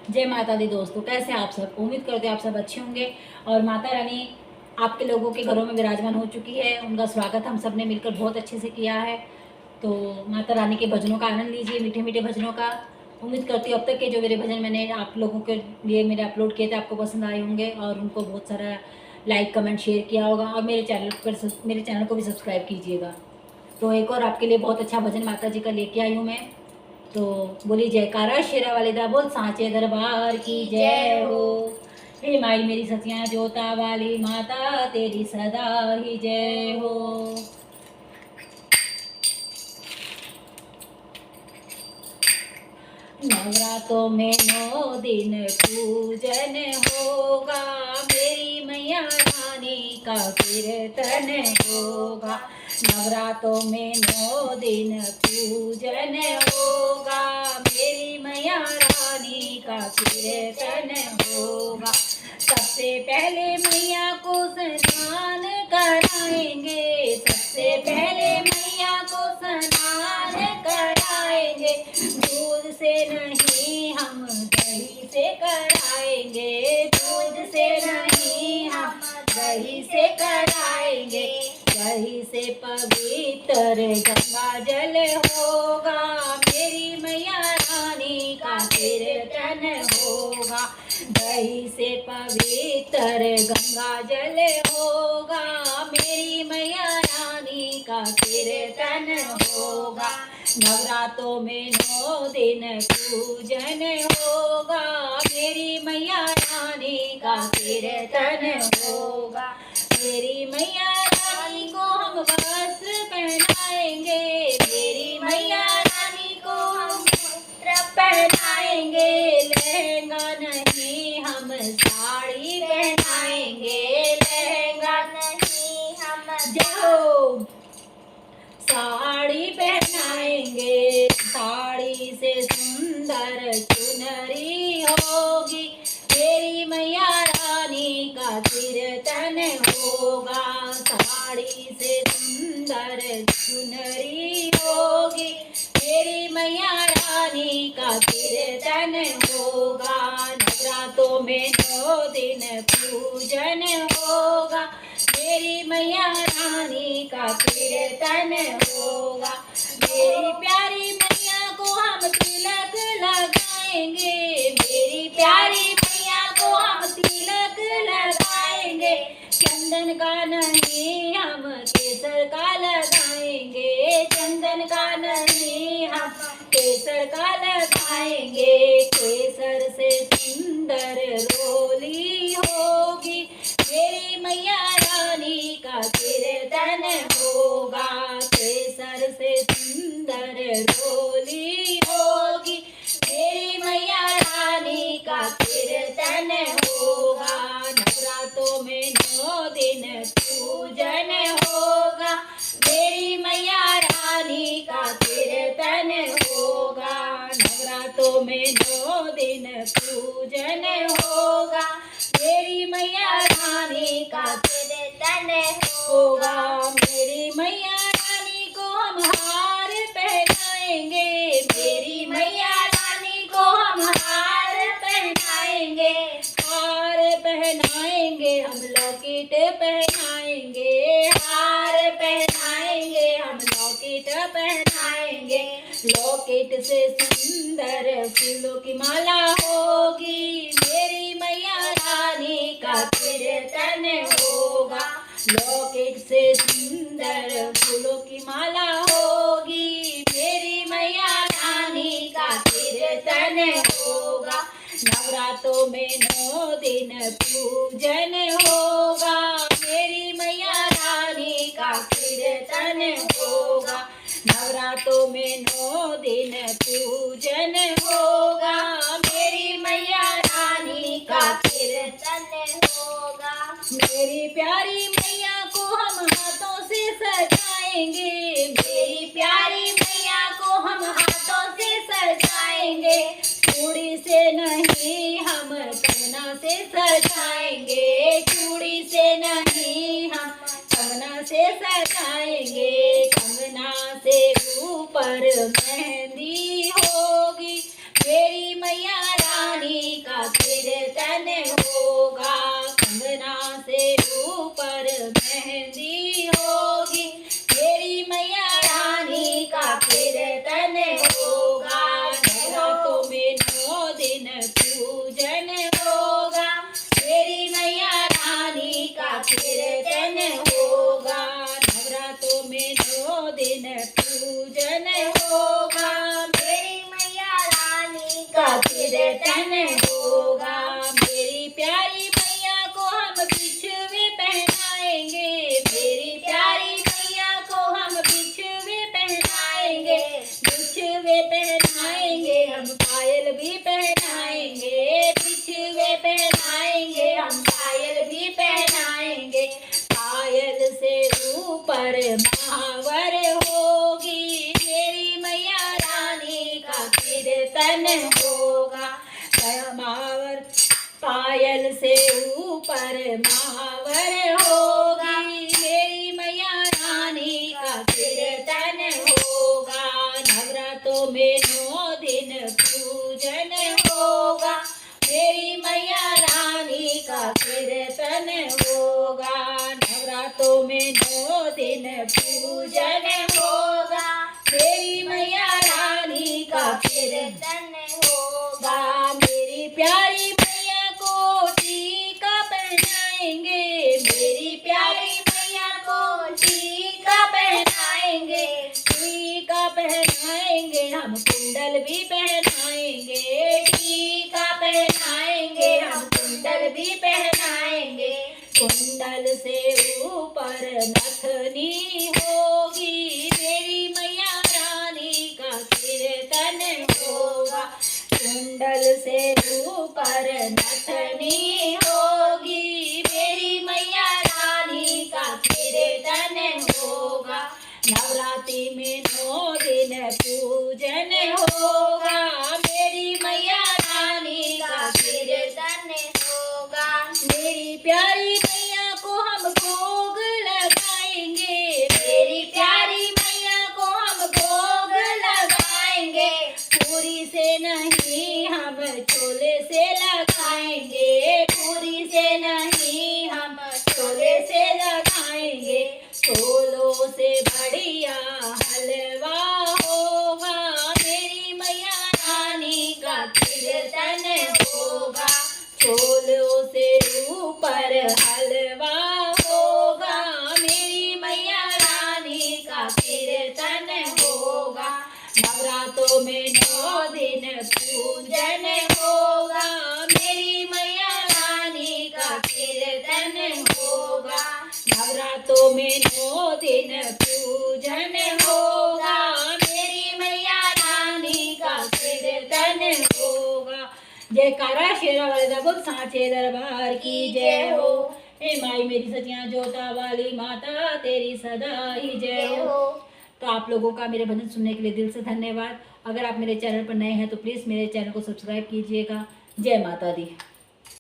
जय माता दी दोस्तों, कैसे हैं आप सब। उम्मीद करते हैं आप सब अच्छे होंगे और माता रानी आपके लोगों के घरों में विराजमान हो चुकी है। उनका स्वागत हम सब ने मिलकर बहुत अच्छे से किया है। तो माता रानी के भजनों का आनंद लीजिए, मीठे मीठे भजनों का। उम्मीद करती हूँ अब तक के जो मेरे भजन मैंने आप लोगों के लिए मेरे अपलोड किए थे आपको पसंद आए होंगे और उनको बहुत सारा लाइक कमेंट शेयर किया होगा और मेरे चैनल को भी सब्सक्राइब कीजिएगा। तो एक और आपके लिए बहुत अच्छा भजन माता जी का लेके आई हूँ मैं। तो बोली जयकारा शेरा वाले दा बोल सांचे दरबार की जय हो। हे माई मेरी सतिया जोता वाली माता तेरी सदा ही जय हो। नवरात्रों में 9 दिन पूजन होगा, मेरी मैया रानी का कीर्तन होगा। नवरात्रों में 9 दिन पूजन होगा, मेरी मैया रानी का कीर्तन होगा। सबसे पहले मैया को स्नान कराएंगे, सबसे पहले मैया को स्नान कराएंगे। दूध से नहीं हम दही से कराएंगे, दूध से नहीं हम दही से कराएंगे। दही से पवित्र गंगा जल होगा, मेरी मैया रानी का कीर्तन होगा। दही से पवित्र गंगा जल होगा, मेरी मैया रानी का कीर्तन होगा। नवरात्रों में 9 दिन पूजन होगा, मेरी मैया रानी का कीर्तन होगा। मेरी मैया रानी को हम वस्त्र पहनाएंगे, मेरी मैया रानी को हम वस्त्र पहनाएंगे। लहंगा नहीं हम साड़ी पहनाएंगे, लहंगा नहीं हम जाओ साड़ी पहनाएंगे। साड़ी से सुंदर चुनरी होगी, मेरी मैया रानी का कीर्तन होगा। साड़ी से सुंदर चुनरी होगी, मेरी मैया रानी का कीर्तन होगा। नवरात्रों में 9 दिन पूजन होगा, मेरी मैया रानी का कीर्तन होगा। मेरी प्यारी मैया को हम तिलक लगाएंगे, मेरी प्यारी मैया को हम तिलक लगाएंगे। चंदन का नहीं हम केसर का लगाएंगे, चंदन का नहीं हम केसर का लगाएंगे। केसर से सुंदर रोली होगी, मेरी मैया रानी का कीर्तन होगा। केसर से सुंदर रोली होगी, मेरी मैया रानी का कीर्तन होगा। नवरात्रों में 9 दिन पूजन होगा, मेरी मैया रानी का कीर्तन होगा। नवरात्रों में 9 दिन पूजन होगा, मेरी मैया रानी का कीर्तन होगा। मेरी मैया रानी को हम हार पहनाएंगे, मेरी मैया रानी को हम हार पहनाएंगे। हार पहनाएंगे हम लॉकेट पहनाएंगे, हार पहनाएंगे हम लॉकेट पहनाएंगे। लॉकेट से सुंदर फूलों की माला होगी, मेरी मैया रानी का कीर्तन होगा। लॉकेट से सुंदर फूलों की माला होगी, मेरी मैया रानी का कीर्तन होगा। नवरात्रों में 9 दिन पूजन होगा, मेरी मैया रानी का कीर्तन होगा। नवरात्रों में 9 दिन पूजन होगा, मेरी मैया रानी का कीर्तन होगा। मेरी प्यारी मैया को हम हाथों से सजाएंगे, मेरी प्यारी मैया को हम हाथों से सजाएंगे। चूड़ी से नहीं हम कंगना से सजाएंगे, चूड़ी से नहीं हम कंगना से सजाएंगे। कंगना से ऊपर मेहंदी होगी, मेरी मैया रानी कीर्तन होगा। मेरी प्यारी मैया को हम बिछुए पहनाएंगे, मेरी प्यारी मैया को हम बिछुए पहनाएंगे, बिछुए पहनाएंगे, हम पायल भी पहनाएंगे, बिछुए पहनाएंगे, हम पायल भी पहनाएंगे। पायल से ऊपर महावर होगी, मेरी मैया रानी का कीर्तन होगा। महावर पायल से ऊपर महावर होगी, मेरी मैया रानी का कीर्तन होगा। नवरात्रों में 9 दिन पूजन होगा, मेरी मैया रानी का कीर्तन होगा। नवरात्रों में 9 दिन पूजन होगा, मेरी मैया रानी का कीर्तन होगा। मेरी प्यारी मैया को टीका पहनाएंगे, मेरी प्यारी मैया को टीका पहनाएंगे, टीका पहनाएंगे, हम कुंडल भी पहनाएंगे, टीका पहनाएंगे, हम कुंडल भी पहनाएंगे। कुंडल से ऊपर नथनी होगी, मेरी मैया रानी का कीर्तन होगा। कुंडल से ऊपर नथनी होगी, मेरी मैया रानी का कीर्तन होगा। नवरात्रि में 9 दिन पूजन होगा, मेरी मैया रानी का कीर्तन होगा। मेरी प्यारी मैया को हम भोग लगाएंगे, मेरी प्यारी मैया को हम भोग लगाएंगे। पूरी से नहीं हम छोले से लगाएंगे, पूरी से नहीं हम छोले से लगाएंगे। छोलों से बढ़िया हलवा होगा, मेरी मैया रानी का कीर्तन होगा। छोलों से ऊपर हलवा होगा, मेरी मैया रानी का कीर्तन होगा। नवरात्रों में 9 दिन पूजन होगा, मेरी मैया रानी का कीर्तन होगा। नवरात्रों में 9 दिन पूजन होगा, मेरी मैया रानी का कीर्तन होगा। जयकारा शेरा वाले दा बोल सांचे दरबार की जय हो। हे माई मेरी सचिया जोता वाली माता तेरी सदा ही जय हो। तो आप लोगों का मेरे भजन सुनने के लिए दिल से धन्यवाद। अगर आप मेरे चैनल पर नए हैं तो प्लीज़ मेरे चैनल को सब्सक्राइब कीजिएगा। जय माता दी।